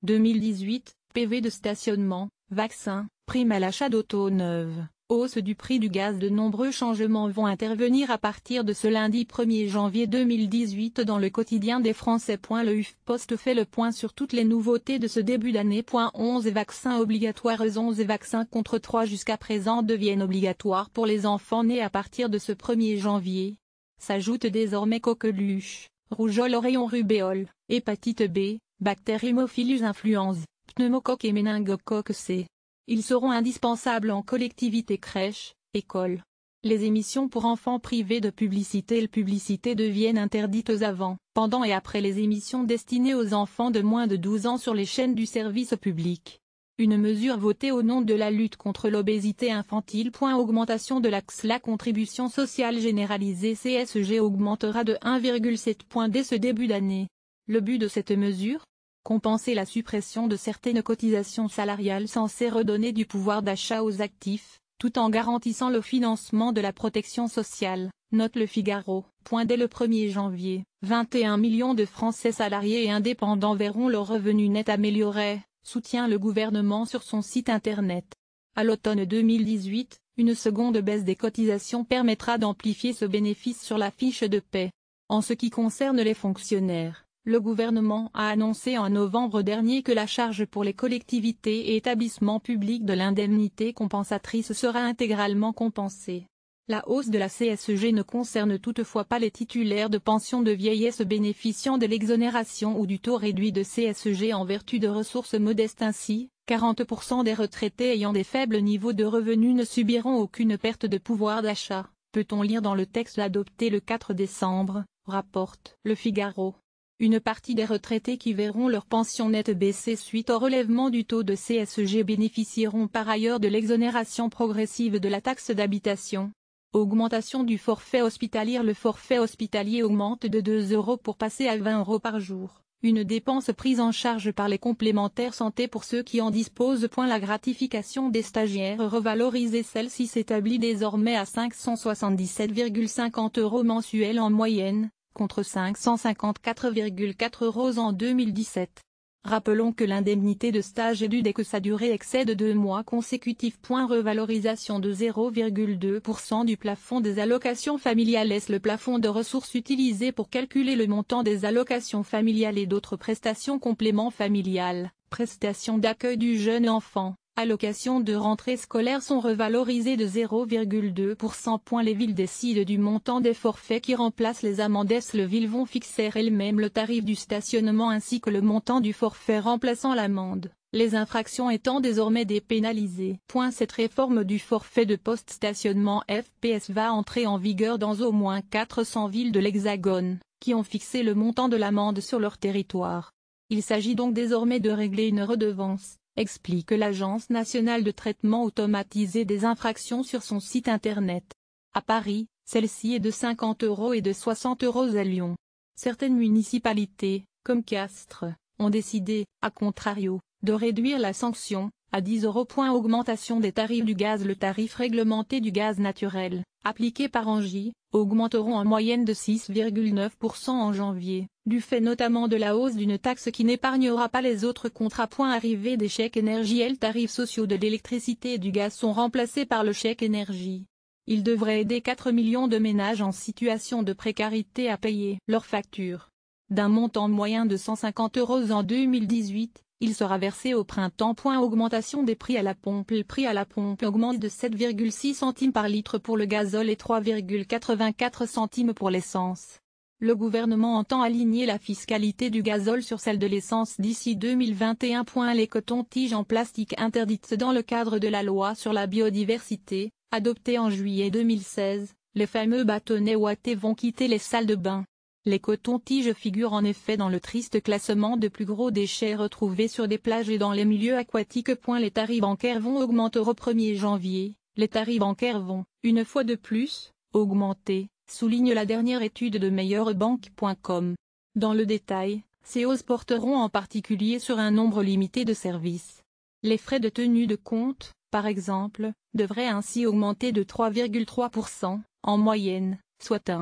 2018, PV de stationnement, vaccins, prime à l'achat d'auto neuve, hausse du prix du gaz. De nombreux changements vont intervenir à partir de ce lundi 1er janvier 2018 dans le quotidien des Français. Le HuffPost fait le point sur toutes les nouveautés de ce début d'année. 11 vaccins obligatoires. 11 vaccins contre 3 jusqu'à présent deviennent obligatoires pour les enfants nés à partir de ce 1er janvier. S'ajoutent désormais coqueluche, rougeole, oreillon, rubéole, hépatite B, bactères Haemophilus influenzae, pneumocoque et méningocoque C. Ils seront indispensables en collectivité, crèche, école. Les émissions pour enfants privées de publicité et publicité deviennent interdites avant, pendant et après les émissions destinées aux enfants de moins de 12 ans sur les chaînes du service public. Une mesure votée au nom de la lutte contre l'obésité infantile. Augmentation de la contribution sociale généralisée CSG augmentera de 1,7 point dès ce début d'année. Le but de cette mesure ? Compenser la suppression de certaines cotisations salariales censées redonner du pouvoir d'achat aux actifs, tout en garantissant le financement de la protection sociale, note Le Figaro. Dès le 1er janvier, 21 millions de Français salariés et indépendants verront leur revenu net amélioré, soutient le gouvernement sur son site internet. À l'automne 2018, une seconde baisse des cotisations permettra d'amplifier ce bénéfice sur la fiche de paie. En ce qui concerne les fonctionnaires, le gouvernement a annoncé en novembre dernier que la charge pour les collectivités et établissements publics de l'indemnité compensatrice sera intégralement compensée. La hausse de la CSG ne concerne toutefois pas les titulaires de pensions de vieillesse bénéficiant de l'exonération ou du taux réduit de CSG en vertu de ressources modestes. Ainsi, 40% des retraités ayant des faibles niveaux de revenus ne subiront aucune perte de pouvoir d'achat, peut-on lire dans le texte adopté le 4 décembre, rapporte Le Figaro. Une partie des retraités qui verront leur pension nette baisser suite au relèvement du taux de CSG bénéficieront par ailleurs de l'exonération progressive de la taxe d'habitation. Augmentation du forfait hospitalier. Le forfait hospitalier augmente de 2 € pour passer à 20 € par jour, une dépense prise en charge par les complémentaires santé pour ceux qui en disposent. La gratification des stagiaires revalorisée. Celle-ci s'établit désormais à 577,50 € mensuels en moyenne, contre 554,4 € en 2017. Rappelons que l'indemnité de stage est due dès que sa durée excède 2 mois consécutifs. Revalorisation de 0,2% du plafond des allocations familiales. Est-ce le plafond de ressources utilisé pour calculer le montant des allocations familiales et d'autres prestations compléments familiales, prestations d'accueil du jeune enfant, allocations de rentrée scolaire sont revalorisées de 0,2%. Les villes décident du montant des forfaits qui remplacent les amendes. Les villes vont fixer elles-mêmes le tarif du stationnement ainsi que le montant du forfait remplaçant l'amende, les infractions étant désormais dépénalisées. Cette réforme du forfait de post-stationnement FPS va entrer en vigueur dans au moins 400 villes de l'Hexagone, qui ont fixé le montant de l'amende sur leur territoire. Il s'agit donc désormais de régler une redevance, explique l'Agence nationale de traitement automatisé des infractions sur son site internet. À Paris, celle-ci est de 50 € et de 60 € à Lyon. Certaines municipalités, comme Castres, ont décidé, à contrario, de réduire la sanction à 10 €. Augmentation des tarifs du gaz. Le tarif réglementé du gaz naturel, appliqué par Engie, augmenteront en moyenne de 6,9% en janvier, du fait notamment de la hausse d'une taxe qui n'épargnera pas les autres contrats. Arrivée des chèques énergie. Les tarifs sociaux de l'électricité et du gaz sont remplacés par le chèque énergie. Il devrait aider 4 millions de ménages en situation de précarité à payer leurs factures. D'un montant moyen de 150 € en 2018, il sera versé au printemps. Augmentation des prix à la pompe. Le prix à la pompe augmente de 7,6 centimes par litre pour le gazole et 3,84 centimes pour l'essence. Le gouvernement entend aligner la fiscalité du gazole sur celle de l'essence d'ici 2021. Les cotons-tiges en plastique interdites. Dans le cadre de la loi sur la biodiversité, adoptée en juillet 2016, les fameux bâtonnets ouatés vont quitter les salles de bain. Les cotons-tiges figurent en effet dans le triste classement de plus gros déchets retrouvés sur des plages et dans les milieux aquatiques. Les tarifs bancaires vont augmenter au 1er janvier. Les tarifs bancaires vont, une fois de plus, augmenter, souligne la dernière étude de meilleurebanque.com. Dans le détail, ces hausses porteront en particulier sur un nombre limité de services. Les frais de tenue de compte, par exemple, devraient ainsi augmenter de 3,3% en moyenne, soit 1